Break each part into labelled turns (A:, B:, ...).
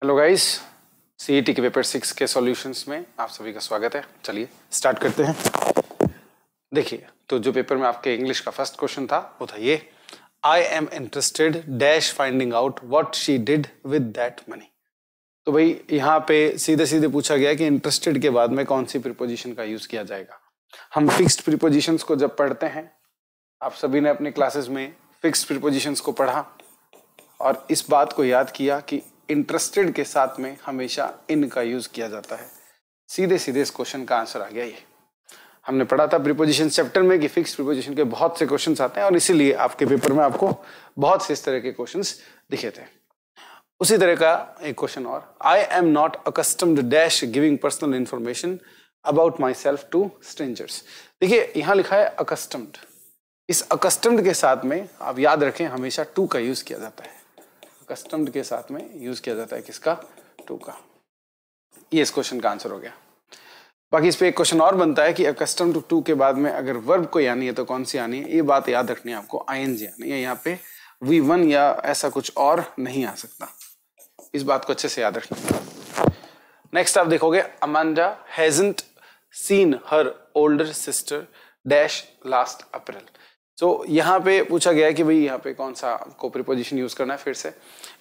A: Hello guys, CET के paper 6 के solutions में आप सभी का स्वागत है। चलिए स्टार्ट करते हैं। देखिए, तो जो पेपर में आपके इंग्लिश का फर्स्ट क्वेश्चन था वो था ये, I am interested dash finding out what she did with that money. तो भाई यहाँ पे सीधे सीधे पूछा गया कि इंटरेस्टेड के बाद में कौन सी प्रीपोजिशन का यूज किया जाएगा। हम फिक्स्ड प्रीपोजिशंस को जब पढ़ते हैं, आप सभी ने अपने क्लासेस में फिक्स्ड प्रीपोजिशंस को पढ़ा और इस बात को याद किया कि इंटरेस्टेड के साथ में हमेशा इन का यूज किया जाता है। सीधे सीधे इस क्वेश्चन का आंसर आ गया ये। हमने पढ़ा था प्रीपोजिशन चैप्टर में कि फिक्स्ड प्रीपोजिशन के बहुत से क्वेश्चंस आते हैं और इसीलिए आपके पेपर में आपको बहुत से इस तरह के क्वेश्चंस दिखे थे। उसी तरह का एक क्वेश्चन और, I am not accustomed dash giving personal information about myself to strangers. देखिए यहाँ लिखा है अकस्टम्ड। इस अकस्टम्ड के साथ में आप याद रखें हमेशा टू का यूज किया जाता है। अकस्टम्ड के साथ में यूज किया जाता है किसका? टू का। ये इस क्वेश्चन का आंसर हो गया। बाकी इस पे एक क्वेश्चन और बनता है कि अकस्टम्ड टू टू के बाद में अगर वर्ब कोई आनी है तो कौन सी आनी है। ये बात याद रखनी है आपको, आईएनजी आनी है। यहाँ पे V1 या ऐसा कुछ और नहीं आ सकता। इस बात को अच्छे से याद रखना। नेक्स्ट आप देखोगे, अमांडा हैजंट सीन हर older sister dash last April. तो यहाँ पे पूछा गया है कि भाई यहाँ पे कौन सा आपको प्रीपोजिशन यूज करना है। फिर से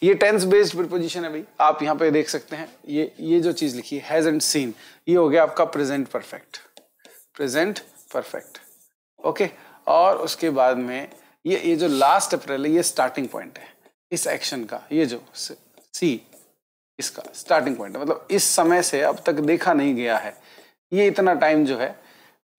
A: ये टेंस बेस्ड प्रीपोजिशन है भाई। आप यहाँ पे देख सकते हैं ये जो चीज लिखी है हैजंट सीन, ये हो गया आपका present perfect. Present perfect, okay. और उसके बाद में ये जो लास्ट अप्रैल है ये स्टार्टिंग पॉइंट है इस एक्शन का। ये जो सी इसका स्टार्टिंग पॉइंट है, मतलब इस समय से अब तक देखा नहीं गया है। ये इतना टाइम जो है,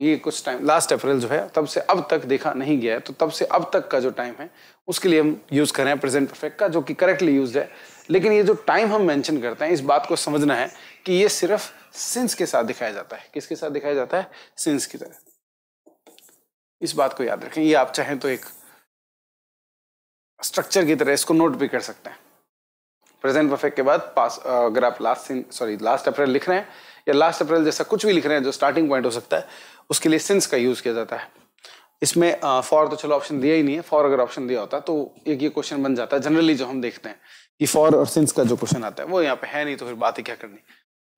A: ये कुछ टाइम लास्ट अप्रैल जो है तब से अब तक देखा नहीं गया है, तो तब से अब तक का जो टाइम है उसके लिए हम यूज कर रहे हैं प्रेजेंट परफेक्ट का, जो कि करेक्टली यूज्ड है। लेकिन ये जो टाइम हम मेंशन करते हैं, इस बात को समझना है कि ये सिर्फ सिंस के साथ दिखाया जाता है। किसके साथ दिखाया जाता है? सिंस की तरह। इस बात को याद रखें। ये आप चाहें तो एक स्ट्रक्चर की तरह इसको नोट भी कर सकते हैं। प्रेजेंट परफेक्ट के बाद पास, अगर आप लास्ट अप्रैल लिख रहे हैं या लास्ट अप्रैल जैसा कुछ भी लिख रहे हैं जो स्टार्टिंग पॉइंट हो सकता है, उसके लिए सिंस का यूज किया जाता है। इसमें फॉर तो चलो ऑप्शन दिया ही नहीं है। फॉर अगर ऑप्शन दिया होता तो एक ये क्वेश्चन बन जाता है। जनरली जो हम देखते हैं कि फॉर और सिंस का जो क्वेश्चन आता है वो यहाँ पे है नहीं, तो फिर बात ही क्या करनी।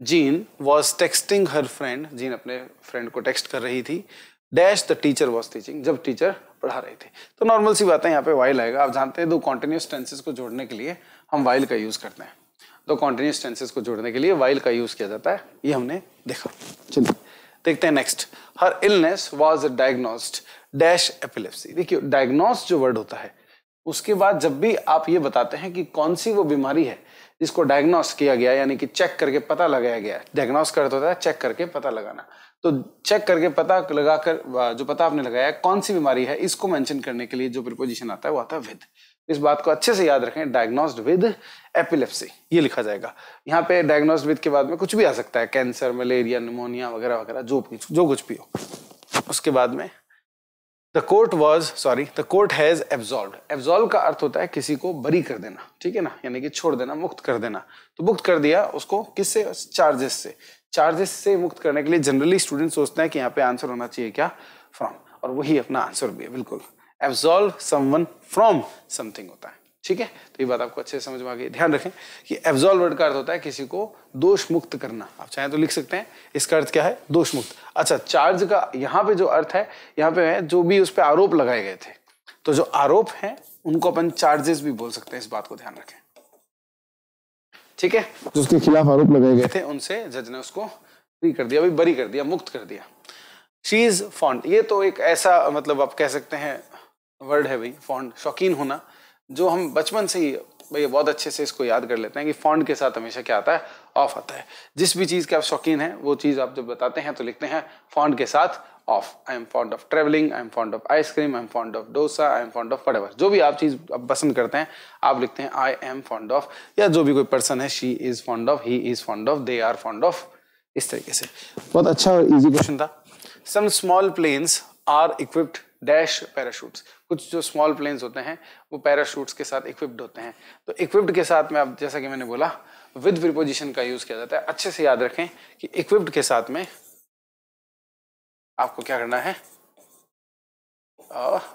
A: Gene was texting her friend, gene अपने फ्रेंड को टेक्स्ट कर रही थी, dash the teacher was teaching, जब टीचर पढ़ा रहे थे। तो नॉर्मल सी बात है, यहाँ पे वाइल आएगा। आप जानते हैं दो कॉन्टिन्यूस टेंसेस को जोड़ने के लिए हम वाइल का यूज करते हैं। दो कॉन्टिन्यूस टेंसेस को जोड़ने के लिए वाइल का यूज किया जाता है, ये हमने देखा। चलिए देखते हैं next. Her illness was diagnosed dash epilepsy. देखिए डायग्नोस जो वर्ड होता है, उसके बाद जब भी आप ये बताते हैं कि कौन सी वो बीमारी है जिसको डायग्नोस किया गया, यानी कि चेक करके पता लगाया गया। डायग्नोस करता होता है चेक करके पता लगाना। तो चेक करके पता लगाकर जो पता आपने लगाया कौन सी बीमारी है, इसको मेंशन करने के लिए जो प्रीपोजिशन आता है वो आता है विद। इस बात को अच्छे से याद रखें, डायग्नोस्ड विद एपिलेप्सी ये लिखा जाएगा। यहाँ पे डायग्नोस्ड विद के बाद में कुछ भी आ सकता है, कैंसर, मलेरिया, निमोनिया वगैरह वगैरह, जो कुछ भी हो। उसके बाद में the court has absolved. Absolve का अर्थ होता है किसी को बरी कर देना, ठीक है ना, यानी कि छोड़ देना, मुक्त कर देना। तो मुक्त कर दिया उसको किससे? चार्जेस से। चार्जेस से मुक्त करने के लिए जनरली स्टूडेंट सोचते हैं कि यहाँ पे आंसर होना चाहिए क्या? फ्रॉम, और वही अपना आंसर भी है बिल्कुल। एब्सॉल्व समवन फ्रॉम समथिंग होता है, ठीक है। तो ये बात आपको अच्छे से समझ में आ गई। ध्यान रखें कि एब्सॉल्व वर्ड का अर्थ होता है किसी को दोष मुक्त करना। आप चाहें तो लिख सकते हैं, इसका अर्थ क्या है? दोष मुक्त। अच्छा, चार्ज का यहाँ पे जो अर्थ है, यहाँ पे है जो भी उस पर आरोप लगाए गए थे। तो जो आरोप हैं उनको अपन चार्जेस भी बोल सकते हैं। इस बात को ध्यान रखें, ठीक है। जो उसके खिलाफ आरोप लगाए गए थे उनसे जज ने उसको फ्री कर दिया, बरी कर दिया, मुक्त कर दिया। शी इज फॉन्ड, ये तो एक ऐसा मतलब आप कह सकते हैं वर्ड है भाई, फॉन्ड, शौकीन होना, जो हम बचपन से ही भाई बहुत अच्छे से इसको याद कर लेते हैं कि फॉन्ड के साथ हमेशा क्या आता है? ऑफ आता है। जिस भी चीज के आप शौकीन हैं वो चीज आप जब बताते हैं तो लिखते हैं फॉन्ड के साथ of. I am fond of travelling, I am fond of ice cream, I am fond of dosa, I am fond of whatever. जो भी आप चीज पसंद करते हैं आप लिखते हैं आई एम फॉन्ड ऑफ, या जो भी कोई पर्सन है, she is fond of, he is fond of, they are fond of, इस तरीके से। बहुत अच्छा और इजी क्वेश्चन था। Some small planes are equipped dash parachutes. कुछ जो स्मॉल प्लेन्स होते हैं वो पैराशूट्स के साथ इक्विप्ड होते हैं। तो इक्विप्ड के साथ में आप, जैसा कि मैंने बोला, विद प्रीपोजिशन का यूज किया जाता है। अच्छे से याद रखें कि इक्विप्ड के साथ में आपको क्या करना है?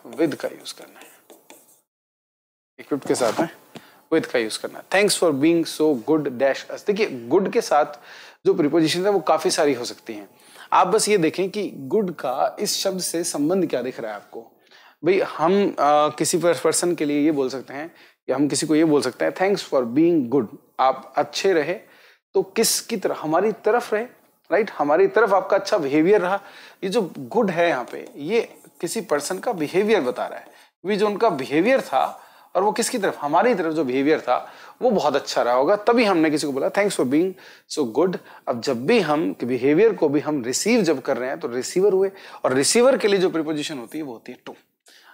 A: विद का यूज करना है। इक्विप्ड के साथ में विद का यूज करना है। Thanks for being so good dash us. देखिए गुड के साथ जो प्रीपोजिशन है वो काफी सारी हो सकती हैं। आप बस ये देखें कि गुड का इस शब्द से संबंध क्या दिख रहा है आपको। भाई हम किसी पर्सन के लिए ये बोल सकते हैं या हम किसी को ये बोल सकते हैं थैंक्स फॉर बीइंग गुड, आप अच्छे रहे। तो किसकी तरफ? हमारी तरफ रहे, राइट, हमारी तरफ आपका अच्छा बिहेवियर रहा। ये जो गुड है यहाँ पे ये किसी पर्सन का बिहेवियर बता रहा है। भी जो उनका बिहेवियर था और वो किसकी तरफ? हमारी तरफ जो बिहेवियर था वो बहुत अच्छा रहा होगा, तभी हमने किसी को बोला thanks for being so good. अब जब भी हम बिहेवियर को भी हम रिसीव जब कर रहे हैं तो रिसीवर हुए, और रिसीवर के लिए जो प्रीपोजिशन होती है वो होती है टू।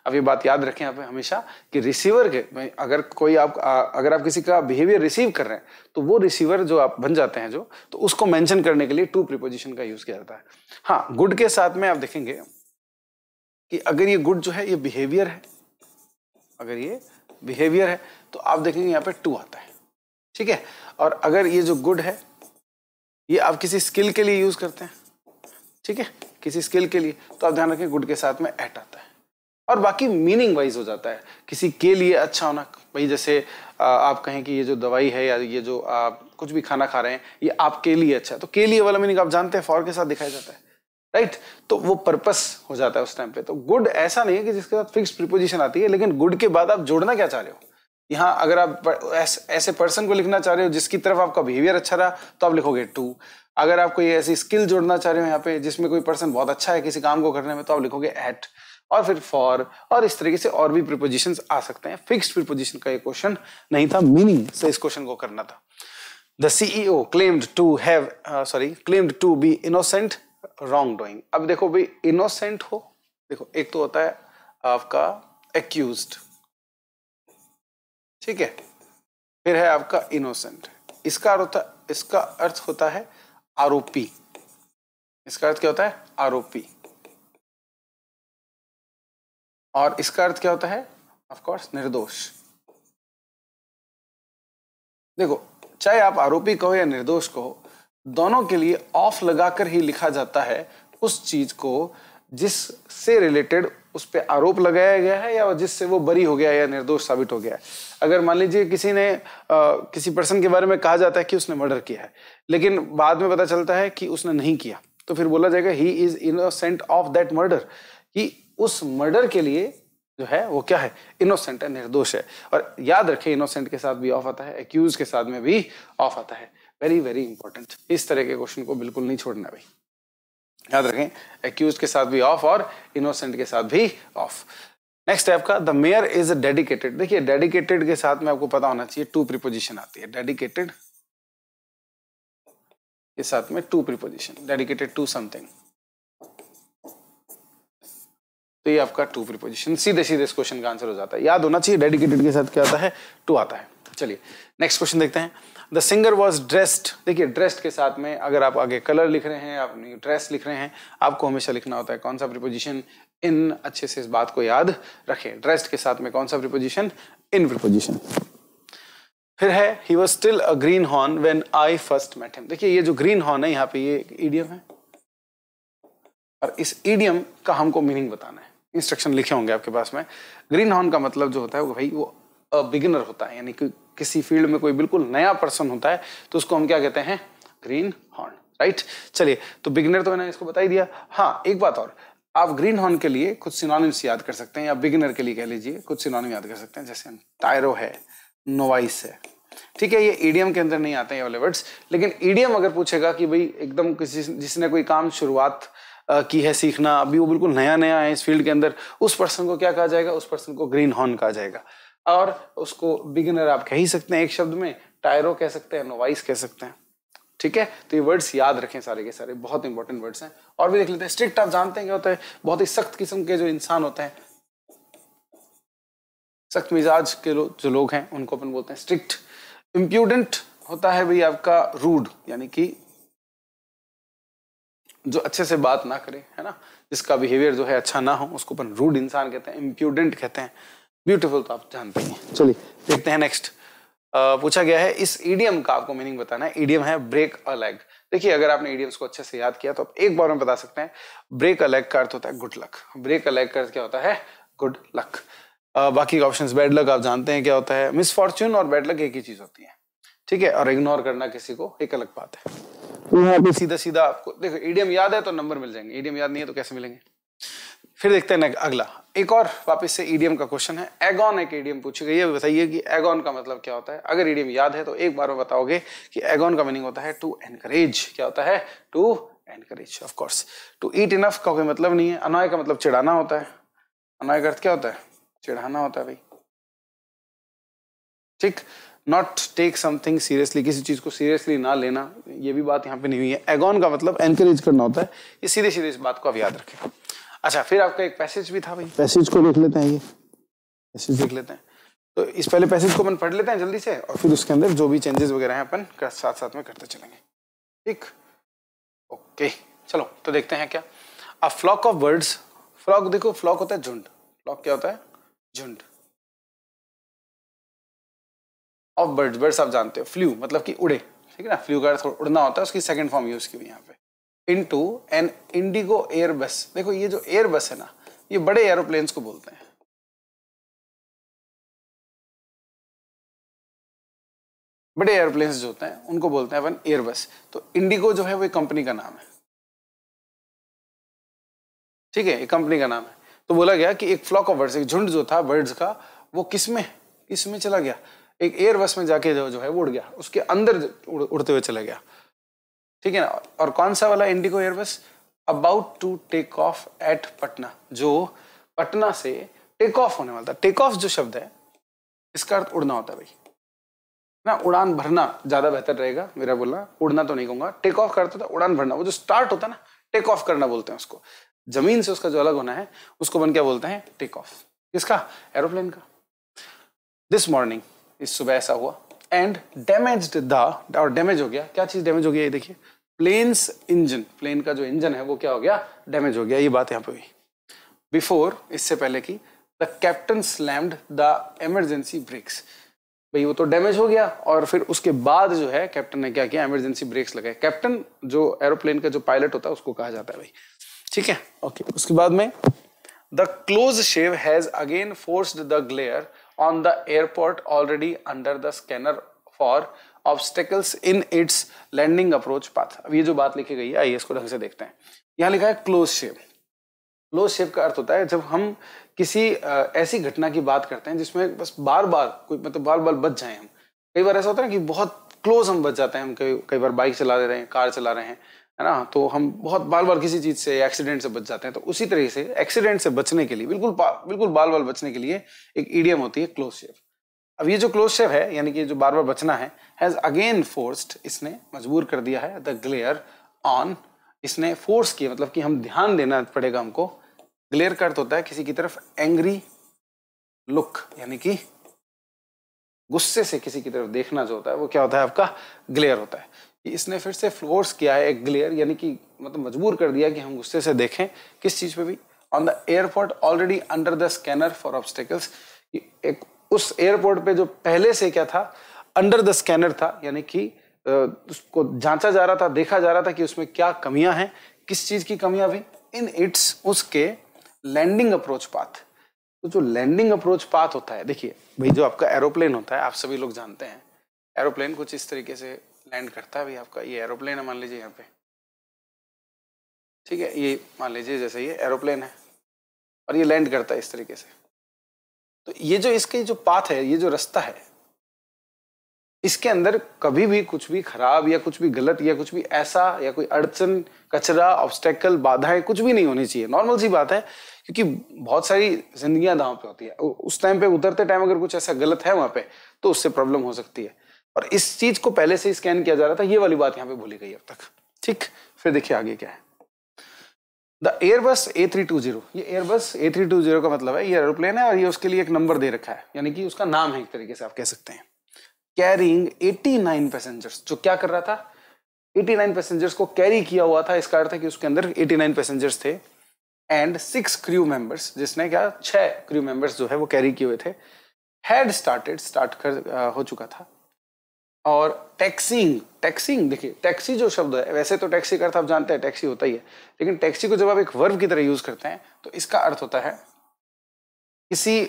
A: अब ये बात याद रखें यहाँ पे हमेशा कि रिसीवर के अगर कोई अगर आप किसी का बिहेवियर रिसीव कर रहे हैं तो वो रिसीवर जो आप बन जाते हैं जो, तो उसको मेंशन करने के लिए टू प्रीपोजिशन का यूज किया जाता है। हाँ, गुड के साथ में आप देखेंगे कि अगर ये गुड जो है ये बिहेवियर है, अगर ये बिहेवियर है तो आप देखेंगे यहाँ पे टू आता है, ठीक है। और अगर ये जो गुड है ये आप किसी स्किल के लिए यूज करते हैं, ठीक है, किसी स्किल के लिए, तो आप ध्यान रखें गुड के साथ में एट आता है। और बाकी मीनिंग वाइज हो जाता है, किसी के लिए अच्छा होना। भाई जैसे आप कहें कि ये जो दवाई है या ये जो आप कुछ भी खाना खा रहे हैं ये आपके लिए अच्छा है, तो के लिए वाला मीनिंग आप जानते हैं फॉर के साथ दिखाया जाता है, राइट। तो वो पर्पस हो जाता है उस टाइम पे। तो गुड ऐसा नहीं है कि जिसके साथ फिक्स्ड प्रीपोजिशन आती है, लेकिन गुड के बाद आप जोड़ना क्या चाह रहे हो। यहाँ अगर आप ऐसे पर्सन को लिखना चाह रहे हो जिसकी तरफ आपका बिहेवियर अच्छा रहा तो आप लिखोगे टू। अगर आप कोई ऐसी स्किल जोड़ना चाह रहे हो यहाँ पे जिसमें कोई पर्सन बहुत अच्छा है किसी काम को करने में, तो आप लिखोगे एट, और फिर फॉर, और इस तरीके से और भी प्रीपोजिशंस आ सकते हैं। फिक्स्ड प्रीपोजिशन का ये क्वेश्चन नहीं था, मीनिंग से इस क्वेश्चन को करना था। The CEO claimed to be innocent wrongdoing. अब देखो भाई इनोसेंट हो, देखो एक तो होता है आपका एक्यूज्ड, ठीक है, फिर है आपका इनोसेंट। इसका अर्थ होता है आरोपी। इसका अर्थ क्या होता है? आरोपी। और इसका अर्थ क्या होता है? ऑफ कोर्स निर्दोष। देखो चाहे आप आरोपी कहो या निर्दोष कहो, दोनों के लिए ऑफ लगाकर ही लिखा जाता है उस चीज को जिससे रिलेटेड उस पे आरोप लगाया गया है या जिससे वो बरी हो गया या निर्दोष साबित हो गया है। अगर मान लीजिए किसी पर्सन के बारे में कहा जाता है कि उसने मर्डर किया है, लेकिन बाद में पता चलता है कि उसने नहीं किया, तो फिर बोला जाएगा he is innocent of that murder, कि उस मर्डर के लिए जो है वो क्या है? इनोसेंट है, निर्दोष है। और याद रखें इनोसेंट के साथ भी ऑफ आता है, एक्यूज के साथ में भी ऑफ आता है। वेरी वेरी इंपॉर्टेंट, इस तरह के क्वेश्चन को बिल्कुल नहीं छोड़ना भाई, याद रखें एक्यूज के साथ भी ऑफ और इनोसेंट के साथ भी ऑफ। नेक्स्ट है आपका द मेयर इज डेडिकेटेड। देखिए डेडिकेटेड के साथ में आपको पता होना चाहिए टू प्रीपोजिशन आती है। डेडिकेटेड के साथ में to preposition, dedicated to something, तो ये आपका टू प्रीपोजिशन सीधे सीधे इस क्वेश्चन का आंसर हो जाता है। याद होना चाहिए डेडिकेटेड के साथ क्या आता है? टू आता है। चलिए नेक्स्ट क्वेश्चन देखते हैं। The singer was dressed. देखिए ड्रेस्ड के साथ में अगर आप आगे कलर लिख रहे हैं, अपनी ड्रेस लिख रहे हैं, आपको हमेशा लिखना होता है कौन सा प्रीपोजिशन इन। अच्छे से इस बात को याद रखें, ड्रेस्ड के साथ में कौन सा प्रीपोजिशन? इन प्रीपोजिशन। फिर है he was still a greenhorn when I first met him. देखिए ये जो ग्रीन हॉर्न है यहाँ पे ये एक ईडियम है, और इस ईडियम का हमको मीनिंग बताना है। इंस्ट्रक्शन लिखे होंगे आपके पास में। ग्रीन हॉर्न का मतलब जो होता है वो भाई वो बिगिनर होता है, यानी कि किसी फील्ड में कोई बिल्कुल नया पर्सन होता है तो उसको हम क्या कहते हैं? Green horn, right. चलिए तो बिगिनर तो मैंने इसको बता ही दिया। हाँ एक बात और, आप ग्रीन हॉर्न के लिए कुछ सिनोनिम्स याद कर सकते हैं, या बिगिनर के लिए कह लीजिए कुछ सिनोनिम याद कर सकते हैं, जैसे टायरो है, नोवाइस है, ठीक है। ये ईडियम के अंदर नहीं आते हैं ये वाले वर्ड्स, लेकिन ईडियम अगर पूछेगा कि भाई एकदम किसी जिसने कोई काम शुरुआत की है सीखना, अभी वो बिल्कुल नया नया है इस फील्ड के अंदर, उस पर्सन को क्या कहा जाएगा? उस पर्सन को ग्रीन हॉर्न कहा जाएगा। और उसको बिगिनर आप कह ही सकते हैं एक शब्द में, टायरो कह सकते हैं, नोवाइस कह सकते हैं, ठीक है। तो ये वर्ड्स याद रखें, सारे के सारे बहुत इंपॉर्टेंट वर्ड्स हैं। और भी देख लेते हैं। स्ट्रिक्ट आप जानते हैं क्या होता है? बहुत ही सख्त किस्म के जो इंसान होते हैं, सख्त मिजाज के जो लोग हैं उनको अपन बोलते हैं स्ट्रिक्ट। इम्प्यूडेंट होता है भाई आपका रूड, यानी कि जो अच्छे से बात ना करे, है ना, जिसका बिहेवियर जो है अच्छा ना हो, उसको अपन रूड इंसान कहते हैं, इम्प्यूडेंट कहते हैं। ब्यूटीफुल तो आप जानते हैं। चलिए देखते हैं नेक्स्ट। पूछा गया है इस ईडियम का आपको मीनिंग बताना है। ईडियम है ब्रेक अ लेग। देखिए अगर आपने ईडियम्स को अच्छे से याद किया तो आप एक बार में बता सकते हैं। ब्रेक अ लेग का अर्थ होता है good luck. Break a leg का अर्थ क्या होता है? Good luck. बाकी का ऑप्शंस, बैड लक आप जानते हैं क्या होता है, मिसफॉर्च्यून और बैड लक एक ही चीज होती है, ठीक है, और इग्नोर करना किसी को एक अलग बात है। तो यहाँ पे सीधा सीधा आपको देखो ईडियम याद है तो नंबर मिल जाएंगे, ईडियम याद नहीं है तो कैसे मिलेंगे। फिर देखते हैं अगला, एक और वापस से ईडियम का क्वेश्चन है। एगॉन एक ईडियम पूछी गई है, बताइए कि एगॉन का मतलब क्या होता है। अगर ईडियम याद है तो एक बार में बताओगे कि एगॉन का मीनिंग होता है टू एनकरेज। क्या होता है? To encourage. Of course to eat enough का कोई मतलब नहीं है। अनॉय का मतलब चिढ़ाना होता है। अनॉय का अर्थ क्या होता है? चिढ़ाना होता है भाई, ठीक। नॉट टेक समथिंग सीरियसली, किसी चीज को सीरियसली ना लेना, ये भी बात यहाँ पे नहीं हुई है। एगॉन का मतलब एनकरेज करना होता है। ये सीधे सीधे इस बात को आप याद रखें। अच्छा, फिर आपका एक पैसेज भी था भाई, पैसेज को देख लेते हैं। ये पैसेज देख लेते हैं, तो इस पहले पैसेज को अपन पढ़ लेते हैं जल्दी से, और फिर उसके अंदर जो भी चेंजेस वगैरह हैं अपन साथ साथ में करते चलेंगे, ठीक। ओके, चलो तो देखते हैं क्या। A flock of birds, flock देखो, फ्लॉक होता है झुंड। फ्लॉक क्या होता है? झुंड। ऑफ बर्ड्स, बर्ड्स आप जानते हो, फ्लू मतलब कि उड़े, ठीक है ना। फ्लू का अर्थ उड़ना होता है, उसकी सेकंड फॉर्म यूज की हुई यहाँ पे। इनटू एन इंडिगो एयर बस। देखो ये जो एयर बस है ना, ये बड़े एरोप्लेन्स को बोलते हैं। बड़े एरोप्लेन्स जो होते हैं उनको बोलते हैं अपन एयर बस। तो इंडिगो जो है वो एक कंपनी का नाम है, ठीक है, एक कंपनी का नाम है। तो बोला गया कि एक फ्लॉक ऑफ बर्ड्स, एक झुंड जो था बर्ड्स का, वो किसमें चला गया? एक एयर बस में जाके जो है वो उड़ गया, उसके अंदर उड़ते हुए चला गया, ठीक है ना। और कौन सा वाला IndiGo Airbus? About to take off at Patna, जो पटना से टेक ऑफ होने वाला था। टेक ऑफ जो शब्द है इसका अर्थ उड़ना होता है भाई ना, उड़ान भरना ज्यादा बेहतर रहेगा मेरा बोलना, उड़ना तो नहीं कहूंगा। टेक ऑफ करता था उड़ान भरना, वो जो स्टार्ट होता है ना, टेक ऑफ करना बोलते हैं उसको। जमीन से उसका जो अलग होना है उसको बन क्या बोलते हैं? Take off. किसका? एरोप्लेन का। दिस मॉर्निंग, इस सुबह ऐसा हुआ। एंड डैमेज्ड द, और डैमेज हो गया, क्या चीज डैमेज हो गया? ये देखिए, प्लेन्स इंजन, प्लेन का जो इंजन है वो क्या हो गया? डैमेज हो गया। ये बात यहाँ पे हुई। बिफोर, इससे पहले की, the captain slammed the emergency brakes. भाई वो तो डैमेज हो गया, और फिर उसके बाद जो है कैप्टन ने क्या किया? इमरजेंसी ब्रेक्स लगाए। कैप्टन जो एरोप्लेन का जो पायलट होता है उसको कहा जाता है भाई, ठीक है। ओके, उसके बाद में the close shave has again forced the glare on the airport already under the scanner for obstacles in its landing approach path. अब ये जो बात लिखी गई है, आइए इसको ढंग से देखते हैं। यहाँ लिखा है क्लोज शेव। क्लोज शेव का अर्थ होता है जब हम किसी ऐसी घटना की बात करते हैं जिसमें बस बार बार कोई मतलब बार बार बच जाए हम। कई बार ऐसा होता है ना कि बहुत क्लोज हम बच जाते हैं, हम कई बार बाइक चला रहे हैं, कार चला रहे हैं, है ना, तो हम बहुत बार बार किसी चीज से, एक्सीडेंट से बच जाते हैं। तो उसी तरीके से एक्सीडेंट से बचने के लिए, बिल्कुल बाल बाल बचने के लिए एक ईडियम होती है क्लोज शेव। अब ये जो क्लोज शेव है, यानी कि जो बार बार बचना है, हैज अगेन फोर्स्ड, इसने मजबूर कर दिया है, द ग्लेयर ऑन, इसने फोर्स किया मतलब कि हम ध्यान देना पड़ेगा हमको। ग्लेयर का अर्थ होता है किसी की तरफ एंग्री लुक, यानी कि गुस्से से किसी की तरफ देखना जो होता है वो क्या होता है? आपका ग्लेयर होता है। इसने फिर से फोर्स किया है एक ग्लेयर, यानी कि मतलब मजबूर कर दिया कि हम गुस्से से देखें किस चीज पे भी? On the airport already under the scanner for obstacles. एक उस एयरपोर्ट पे जो पहले से क्या था? अंडर द स्कैनर था, यानी कि उसको जांचा जा रहा था, देखा जा रहा था कि उसमें क्या कमियां हैं। किस चीज की कमियां भी? इन इट्स, उसके लैंडिंग अप्रोच पाथ। तो जो लैंडिंग अप्रोच पाथ होता है, देखिए भाई, जो आपका एरोप्लेन होता है, आप सभी लोग जानते हैं एरोप्लेन कुछ इस तरीके से लैंड करता है भाई। आपका ये एरोप्लेन है, मान लीजिए यहाँ पे, ठीक है, ये मान लीजिए जैसे ये एरोप्लेन है और ये लैंड करता है इस तरीके से। तो ये जो इसके जो पाथ है, ये जो रास्ता है, इसके अंदर कभी भी कुछ भी खराब या कुछ भी गलत या कुछ भी ऐसा या कोई अड़चन, कचरा, ऑब्स्टेकल, बाधाएं कुछ भी नहीं होनी चाहिए। नॉर्मल सी बात है, क्योंकि बहुत सारी जिंदगियां दांव पे होती है। उस टाइम पे, उतरते टाइम अगर कुछ ऐसा गलत है वहां पे, तो उससे प्रॉब्लम हो सकती है। और इस चीज को पहले से स्कैन किया जा रहा था, ये वाली बात यहाँ पे भूली गई अब तक, ठीक। फिर देखिए आगे क्या है। द एयरबस A320, ये एयरबस A320 का मतलब है ये एरोप्लेन है, और ये उसके लिए एक नंबर दे रखा है, यानी कि उसका नाम है एक तरीके से आप कह सकते हैं। कैरिंग 89 पैसेंजर्स, जो क्या कर रहा था? 89 पैसेंजर्स को कैरी किया हुआ था। इसका अर्थ है कि उसके अंदर 89 पैसेंजर्स थे। एंड 6 क्रू मेंबर्स, जिसने क्या 6 क्रू मेंबर्स जो है वो कैरी किए हुए थे। हैड स्टार्ट हो चुका था। और टैक्सिंग देखिए, टैक्सी जो शब्द है, वैसे तो टैक्सी का अर्थ आप जानते हैं, टैक्सी होता ही है, लेकिन टैक्सी को जब आप एक वर्ब की तरह यूज करते हैं तो इसका अर्थ होता है किसी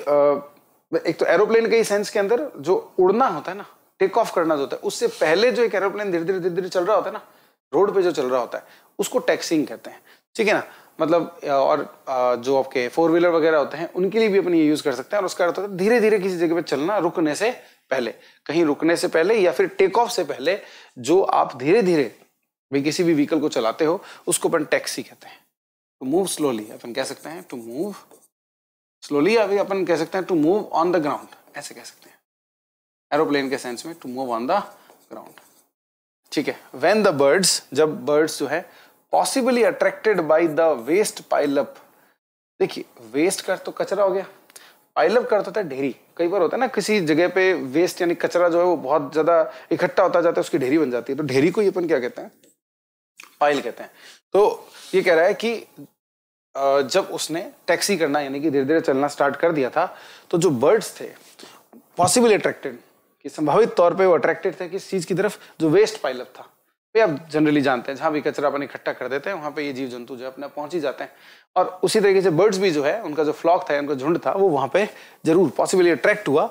A: एक तो एरोप्लेन के ही सेंस के अंदर जो उड़ना होता है ना, टेक ऑफ करना जो होता है, उससे पहले जो एक एरोप्लेन धीरे धीरे चल रहा होता है ना, रोड पे जो चल रहा होता है, उसको टैक्सिंग कहते हैं, ठीक है ना। मतलब और जो आपके 4 व्हीलर वगैरह होते हैं उनके लिए भी अपन ये यूज कर सकते हैं। और उसका अर्थ होता है धीरे धीरे किसी जगह पे चलना, रुकने से पहले, कहीं रुकने से पहले या फिर टेक ऑफ से पहले जो आप धीरे धीरे भाई किसी भी व्हीकल को चलाते हो उसको अपन टैक्सी कहते हैं। टू मूव स्लोली अपन कह सकते हैं, टू मूव स्लोली, अभी अपन कह सकते हैं to move on the ground, ऐसे कह सकते हैं एरोप्लेन के सेंस में, to move on the ground, ठीक है। व्हेन द बर्ड्स, जब बर्ड्स जो है possibly attracted by the waste pileup, देखिए वेस्ट का तो कचरा हो गया, पाइलअप का होता है ढेरी। कई बार होता है ना किसी जगह पे वेस्ट यानी कचरा जो है वो बहुत ज्यादा इकट्ठा होता जाता है, उसकी ढेरी बन जाती है, तो ढेरी को ही अपन क्या कहते हैं, पाइल कहते हैं। तो ये कह रहा है कि जब उसने टैक्सी करना यानी कि धीरे धीरे चलना स्टार्ट कर दिया था, तो जो बर्ड्स थे पॉसिबली अट्रैक्टेड, कि संभावित तौर पे वो अट्रैक्टेड थे किस चीज की तरफ, जो वेस्ट पाइलअप था। ये आप जनरली जानते हैं जहां भी कचरा अपन इकट्ठा कर देते हैं वहां पे ये जीव जंतु जो है अपने पहुंच ही जाते हैं। और उसी तरीके से बर्ड्स भी जो है उनका जो फ्लॉक था, उनका झुंड था, वो वहां पे जरूर पॉसिबली अट्रैक्ट हुआ।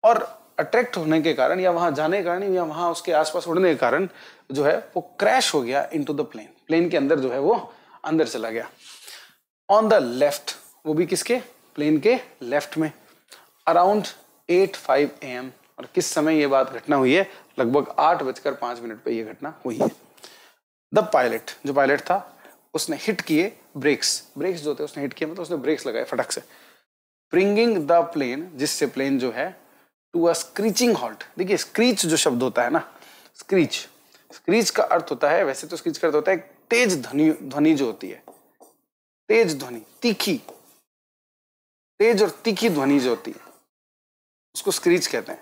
A: और अट्रैक्ट होने के कारण या वहां जाने के कारण या वहां उसके आसपास उड़ने के कारण जो है वो क्रैश हो गया इनटू द प्लेन, प्लेन के अंदर जो है वो अंदर चला गया। ऑन द लेफ्ट, वो भी किसके, प्लेन के लेफ्ट में, अराउंड 8:05 AM। और किस समय ये बात घटना हुई है, लगभग 8:05 पे ये घटना हुई है। द पायलट, जो पायलट था उसने हिट किए ब्रेक्स, ब्रेक्स जो थे उसने हिट किए, मतलब उसने ब्रेक्स लगाए फटक से, ब्रिंगिंग द प्लेन, जिससे प्लेन जो है टू अ स्क्रीचिंग हॉल्ट। देखिए स्क्रीच जो शब्द होता है ना, स्क्रीच, स्क्रीच का अर्थ होता है, वैसे तो स्क्रीच का अर्थ होता है तेज ध्वनि जो होती है, तेज ध्वनि, तीखी, तेज और तीखी ध्वनि जो होती है उसको स्क्रीच कहते हैं,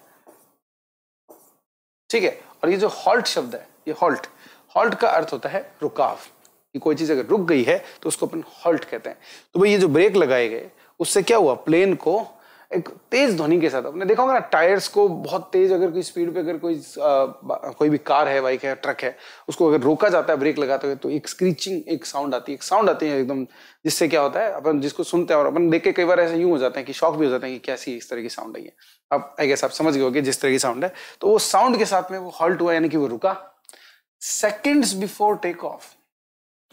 A: ठीक है। और ये जो हॉल्ट शब्द है, ये हॉल्ट, हॉल्ट का अर्थ होता है रुकाव, कि कोई चीज अगर रुक गई है तो उसको अपन हॉल्ट कहते हैं। तो भाई ये जो ब्रेक लगाए गए उससे क्या हुआ, प्लेन को एक तेज ध्वनि के साथ, आपने देखा होगा ना टायर्स को बहुत तेज, अगर कोई स्पीड पे अगर कोई भी कार है, बाइक है, ट्रक है, उसको अगर रोका जाता है ब्रेक लगाते हुए तो एक स्क्रीचिंग एक साउंड आती है, एक साउंड आती है एकदम, जिससे क्या होता है अपन जिसको सुनते हैं और अपन देख के कई बार ऐसे यूं हो जाते हैं कि शॉक भी हो जाते हैं कि कैसी इस तरह की साउंड आई है। अब आई गेस आप समझ गए होंगे जिस तरह की साउंड है, तो वो साउंड के साथ में वो हॉल्ट हुआ यानी कि वो रुका। सेकेंड्स बिफोर टेक ऑफ,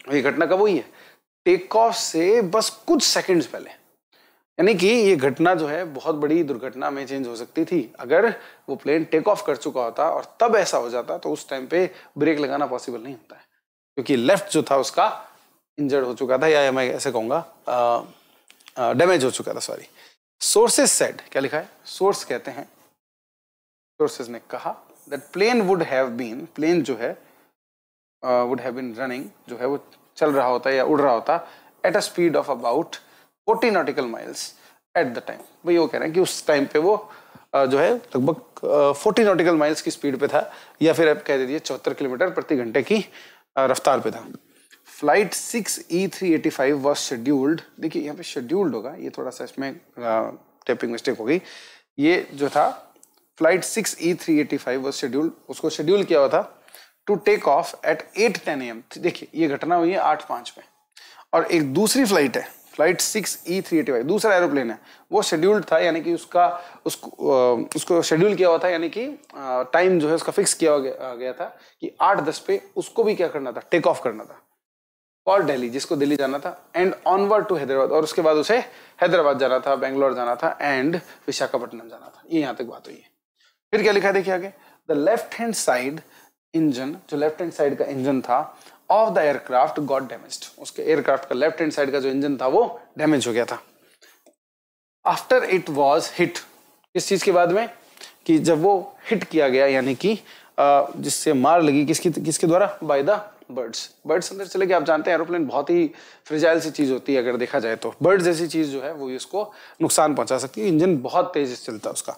A: ये घटना कब हुई है, टेक ऑफ से बस कुछ सेकंड्स पहले, यानी कि ये घटना जो है बहुत बड़ी दुर्घटना में चेंज हो सकती थी अगर वो प्लेन टेक ऑफ कर चुका होता और तब ऐसा हो जाता, तो उस टाइम पे ब्रेक लगाना पॉसिबल नहीं होता है, क्योंकि लेफ्ट जो था उसका इंजर्ड हो चुका था, या मैं ऐसे कहूंगा डैमेज हो चुका था, सॉरी। सोर्सेस सेड, क्या लिखा है, सोर्स कहते हैं, सोर्सेस ने कहा that plane would have been, plane जो है वुड हैव बीन रनिंग, जो है वो चल रहा होता या उड़ रहा होता at a speed of about 40 nautical miles at the time. भाई वो कह रहे हैं कि उस टाइम पे वो जो है लगभग 40 नॉटिकल माइल्स की स्पीड पे था, या फिर आप कह दीजिए 74 किलोमीटर प्रति घंटे की रफ्तार पे था। फ्लाइट 6E385 वॉज शेड्यूल्ड, देखिए यहाँ पे शेड्यूल्ड होगा, ये थोड़ा सा इसमें टाइपिंग मिस्टेक हो गई, ये जो था फ्लाइट 6E385 वॉज शेड्यूल्ड, उसको शेड्यूल किया हुआ था to take off at 8:10 AM। देखिए ये घटना हुई है 8:05 पे। और एक दूसरी फ्लाइट है, फ्लाइट 6E385, दूसरा एरोप्लेन है, वो शेड्यूल्ड था, यानी कि उसको शेड्यूल किया हुआ था, यानी कि टाइम जो है उसका फिक्स किया गया था कि 8:10 पे उसको भी क्या करना था, टेक ऑफ करना था फॉर दिल्ली, जिसको दिल्ली जाना था, एंड ऑनवर्ड टू हैदराबाद, और उसके बाद उसे हैदराबाद जाना था, बेंगलोर जाना था, एंड विशाखापट्टनम जाना था। ये यहाँ तक बात हुई है। फिर क्या लिखा है देखिए आगे, the left hand side engine, जो लेफ्ट हैंड साइड का इंजन था of the aircraft got damaged, उसके एयरक्राफ्ट का लेफ्ट हैंड साइड का जो इंजन था वो डैमेज हो गया था। आफ्टर इट वाज हिट, किस चीज के बाद में, कि जब वो हिट किया गया, यानी कि जिससे मार लगी, किसके द्वारा, बाय द बर्ड्स, बर्ड्स अंदर चले गए। आप जानते हैं एरोप्लेन बहुत ही फ्रेजाइल सी चीज होती है, अगर देखा जाए तो बर्ड्स जैसी चीज जो है वो इसको नुकसान पहुंचा सकती है, इंजन बहुत तेज चलता है उसका।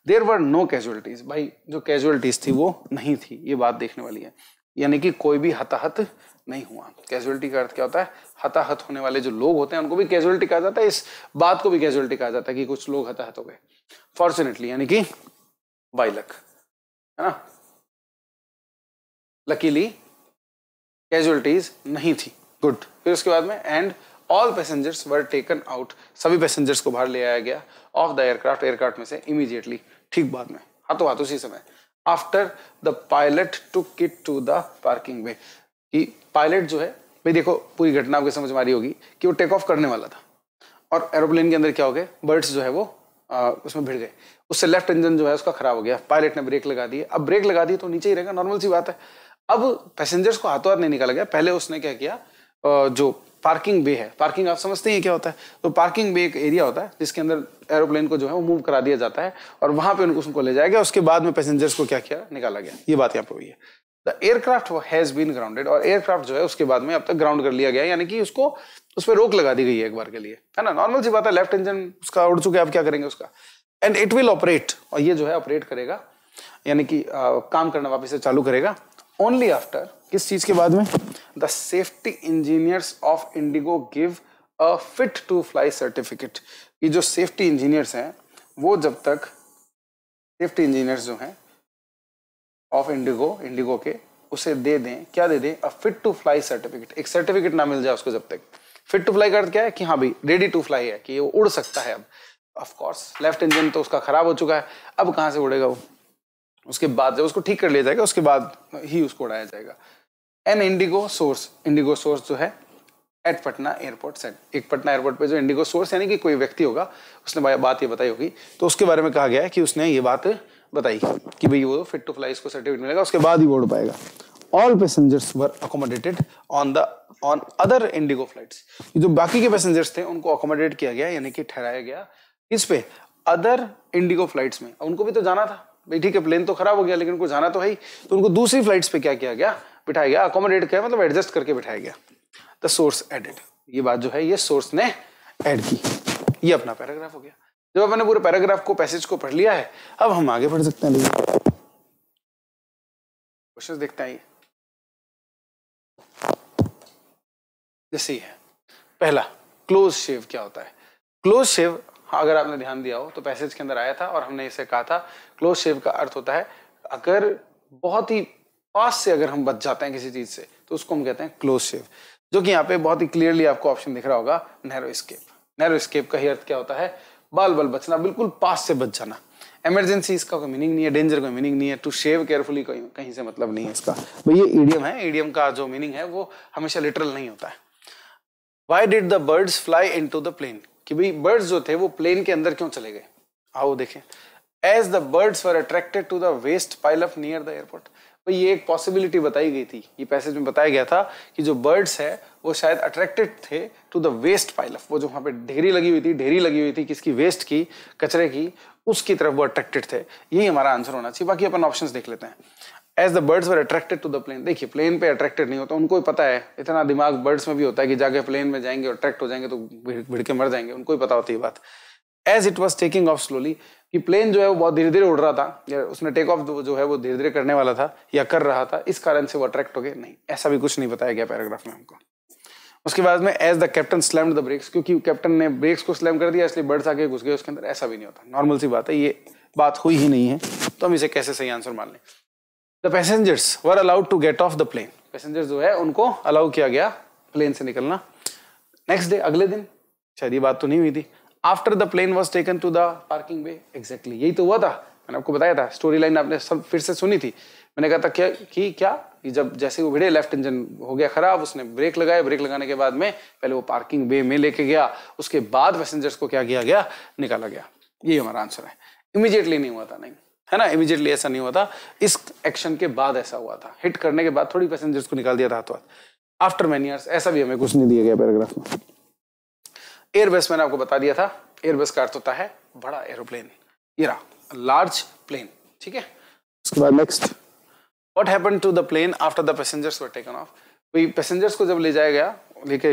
A: देयर वर नो कैजुअलिटीज, भाई जो कैजुअलिटीज थी वो नहीं थी, ये बात देखने वाली है, यानी कि कोई भी हताहत नहीं हुआ। कैजुअलिटी का अर्थ क्या होता है, हताहत होने वाले जो लोग होते हैं उनको भी कैजुअलिटी कहा जाता है, इस बात को भी कैजुअलिटी कहा जाता है कि कुछ लोग हताहत हो गए। फॉर्चुनेटली यानी कि बाय लक, है ना, लकीली कैजुअलिटीज नहीं थी, गुड। फिर उसके बाद में and all passengers were taken out, सभी पैसेंजर्स को बाहर ले आया गया ऑफ द एयरक्राफ्ट, एयरक्राफ्ट में से इमीडिएटली, ठीक बाद में, हाथों हाथ उसी समय। After the pilot took it to the parking way, कि पायलट जो है, भाई देखो पूरी घटना आपको समझ में आ रही होगी कि वो टेक ऑफ करने वाला था और एरोप्लेन के अंदर क्या हो गए, बर्ड्स जो है वो उसमें भिड़ गए, उससे लेफ्ट इंजन जो है उसका खराब हो गया, पायलट ने ब्रेक लगा दी, अब ब्रेक लगा दी तो नीचे ही रहेगा, नॉर्मल सी बात है। अब पैसेंजर्स को हाथों हाथ नहीं निकाला गया, पहले उसने क्या किया, जो पार्किंग बे है, पार्किंग आप समझते हैं क्या होता है, तो पार्किंग बे एक एरिया होता है जिसके अंदर एरोप्लेन को जो है वो मूव करा दिया जाता है और वहां पे उनको ले जाया गया, उसके बाद में पैसेंजर्स को क्या किया, निकाला गया, ये बात यहाँ पे हुई है। The aircraft has been grounded, और एयरक्राफ्ट जो है उसके बाद में अब तक ग्राउंड कर लिया गया, यानी कि उसको उस पर रोक लगा दी गई है एक बार के लिए, है ना, नॉर्मल सी बात है, लेफ्ट इंजन उसका उड़ चुके, अब क्या करेंगे उसका, एंड इट विल ऑपरेट, और ये जो है ऑपरेट करेगा, यानी कि काम करना वापस से चालू करेगा, ओनली आफ्टर, किस चीज के बाद में, the safety engineers of IndiGo give a fit to fly certificate, ये जो सेफ्टी इंजीनियर्स हैं वो जब तक, सेफ्टी इंजीनियर्स जो हैं ऑफ इंडिगो के, उसे दे दें, क्या दे दें, a fit to fly certificate, एक सर्टिफिकेट ना मिल जाए उसको जब तक, फिट टू फ्लाई का अर्थ क्या है कि हाँ भाई रेडी टू फ्लाई है, कि वो उड़ सकता है अब, ऑफ कोर्स लेफ्ट इंजन तो उसका खराब हो चुका है, अब कहां से उड़ेगा वो, उसके बाद जब उसको ठीक कर लिया जाएगा उसके बाद ही उसको उड़ाया जाएगा। एन इंडिगो सोर्स जो है एट पटना एयरपोर्ट सेट, एक पटना एयरपोर्ट पे जो इंडिगो सोर्स यानी कि कोई व्यक्ति होगा उसने बात ये बताई होगी, तो उसके बारे में कहा गया है कि उसने ये बात बताई कि भाई वो फिट टू फ्लाई, इसको सर्टिफिकेट मिलेगा, उसके बाद ही वो उड़ पाएगा। All passengers were accommodated on other Indigo flights, जो बाकी के पैसेंजर्स थे उनको अकोमोडेट किया गया, यानी कि ठहराया गया, इस पे अदर इंडिगो फ्लाइट्स में, उनको भी तो जाना था भाई, ठीक है प्लेन तो खराब हो गया लेकिन उनको जाना तो है ही, तो उनको दूसरी फ्लाइट्स पे क्या किया गया, बिठाया गया, अकोमोडेट किया मतलब एडजस्ट करके बिठाया गया। द सोर्स एडेड, ये बात जो है ये सोर्स ने ऐड की, ये अपना पैराग्राफ हो गया। जब अपने पूरे पैराग्राफ को, पैसेज को पढ़ लिया है, अब हम आगे बढ़ सकते हैं, क्वेश्चंस देखते हैं। जैसे ही है पहला, क्लोज शेव क्या होता है, क्लोज शेव अगर आपने ध्यान दिया हो तो पैसेज के अंदर आया था और हमने इसे कहा था, क्लोज शेव का अर्थ होता है अगर बहुत ही पास से अगर हम बच जाते हैं किसी चीज से तो उसको हम कहते हैं क्लोज शेव, जो कि यहाँ पे बहुत ही क्लियरली आपको ऑप्शन दिख रहा होगा, नैरो एस्केप। नैरो एस्केप का ही अर्थ क्या होता है, बाल बाल बचना, बिल्कुल पास से बच जाना। इमरजेंसी इसका कोई मीनिंग नहीं है, डेंजर कोई मीनिंग नहीं है, टू शेव केयरफुली कहीं से मतलब नहीं है इसका, भाई ये ईडियम है, ईडियम का जो मीनिंग है वो हमेशा लिटरल नहीं होता है। Why did the birds fly into the plane? कि भाई बर्ड्स जो थे वो प्लेन के अंदर क्यों चले गए, आओ देखें। As the birds were attracted to the waste pile up near the airport, भाई ये एक पॉसिबिलिटी बताई गई थी, ये पैसेज में बताया गया था कि जो बर्ड्स है वो शायद अट्रैक्टेड थे to the waste pile up, वो जो वहां पे ढेरी लगी हुई थी किसकी, वेस्ट की, कचरे की, उसकी तरफ वो अट्रैक्टेड थे, यही हमारा आंसर होना चाहिए। बाकी अपन ऑप्शंस देख लेते हैं। As the birds were attracted to the plane, देखिए प्लेन पे अट्रैक्टेड नहीं होता, उनको ही पता है, इतना दिमाग बर्ड्स में भी होता है कि जाके प्लेन में जाएंगे और अट्रैक्ट हो जाएंगे तो भिड़ के मर जाएंगे, उनको ही पता होती है बात। As it was taking off slowly, कि प्लेन जो है वो बहुत धीरे धीरे उड़ रहा था, या उसने टेक ऑफ जो है वो धीरे धीरे करने वाला था या कर रहा था, इस कारण से वो अट्रैक्ट हो गए, नहीं ऐसा भी कुछ नहीं बताया गया पैराग्राफ में हमको। उसके बाद में as the captain slammed the brakes, क्योंकि कैप्टन ने ब्रेक्स को स्लैम कर दिया इसलिए बर्ड्स आके घुस गए उसके अंदर, ऐसा भी नहीं होता, नॉर्मल सी बात है, ये बात हुई ही नहीं है, तो हम इसे कैसे सही आंसर मान लें। The passengers were allowed to get off the plane, passengers जो है उनको अलाउ किया गया प्लेन से निकलना। नेक्स्ट डे, अगले दिन, शायद ये बात तो नहीं हुई थी। After the plane was taken to the parking way, exactly यही तो हुआ था, मैंने आपको बताया था, स्टोरी लाइन आपने सब फिर से सुनी थी, मैंने कहा था कि जब जैसे वो भिड़े, लेफ्ट इंजन हो गया खराब, उसने ब्रेक लगाए, ब्रेक लगाने के बाद में पहले वो पार्किंग वे में लेके गया, उसके बाद पैसेंजर्स को क्या किया गया, निकाला गया, यही हमारा आंसर है। इमीडिएटली नहीं हुआ था, नहीं है ना, इमीडिएटली ऐसा नहीं हुआ था, इस एक्शन के बाद ऐसा हुआ था, हिट करने के बाद थोड़ी पैसेंजर्स को निकाल दिया था हाथों हाथ। आफ्टर मैनी ईयर्स, ऐसा भी हमें कुछ नहीं दिया गया पैराग्राफ में। एयरबस मैंने आपको बता दिया था, एयरबस का अर्थ होता है बड़ा एरोप्लेन, ये रहा लार्ज प्लेन, ठीक है। उसके बाद next, what happened to the plane after the passengers were taken off, भाई पैसेंजर्स को जब लेके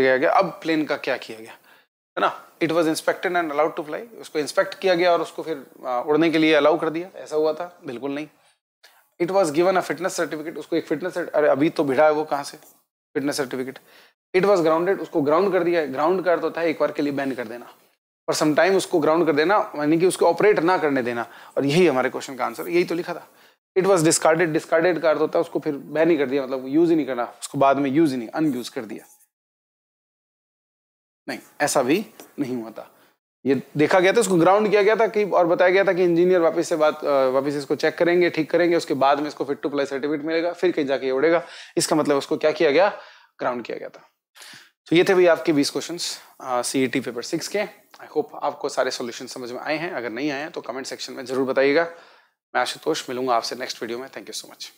A: गया अब प्लेन का क्या किया गया, है ना। It was inspected and allowed to fly, उसको इंस्पेक्ट किया गया और उसको फिर उड़ने के लिए अलाउ कर दिया, ऐसा हुआ था, बिल्कुल नहीं। It was given a fitness certificate, उसको एक फिटनेस, अरे अभी तो भिड़ा है वो कहाँ से, fitness certificate. It was grounded, उसको ग्राउंड कर दिया, ग्राउंड का अर्थ होता है एक बार के लिए बैन कर देना, और समटाइम उसको ग्राउंड कर देना यानी कि उसको ऑपरेट ना करने देना, और यही हमारे क्वेश्चन का आंसर, यही तो लिखा था। इट वॉज डिस्कार्डेड, डिस्कार्डेड का अर्थ होता है उसको फिर बैन ही कर दिया, मतलब यूज ही नहीं करना, उसको बाद में यूज ही नहीं, अनयूज कर दिया। नहीं, ऐसा भी नहीं हुआ था। ये देखा गया था, उसको ग्राउंड किया गया था कि और बताया गया था कि इंजीनियर वापस इसको चेक करेंगे, ठीक करेंगे, उसके बाद में इसको फिट टू अप्लाई सर्टिफिकेट मिलेगा, फिर कहीं जाके उड़ेगा। इसका मतलब उसको क्या किया गया, ग्राउंड किया गया था। तो ये थे भाई आपके 20 क्वेश्चंस CET पेपर 6 के। आई होप आपको सारे सॉल्यूशन समझ में आए हैं। अगर नहीं आए हैं तो कमेंट सेक्शन में जरूर बताइएगा। मैं आशुतोष, मिलूंगा आपसे नेक्स्ट वीडियो में। Thank you so much.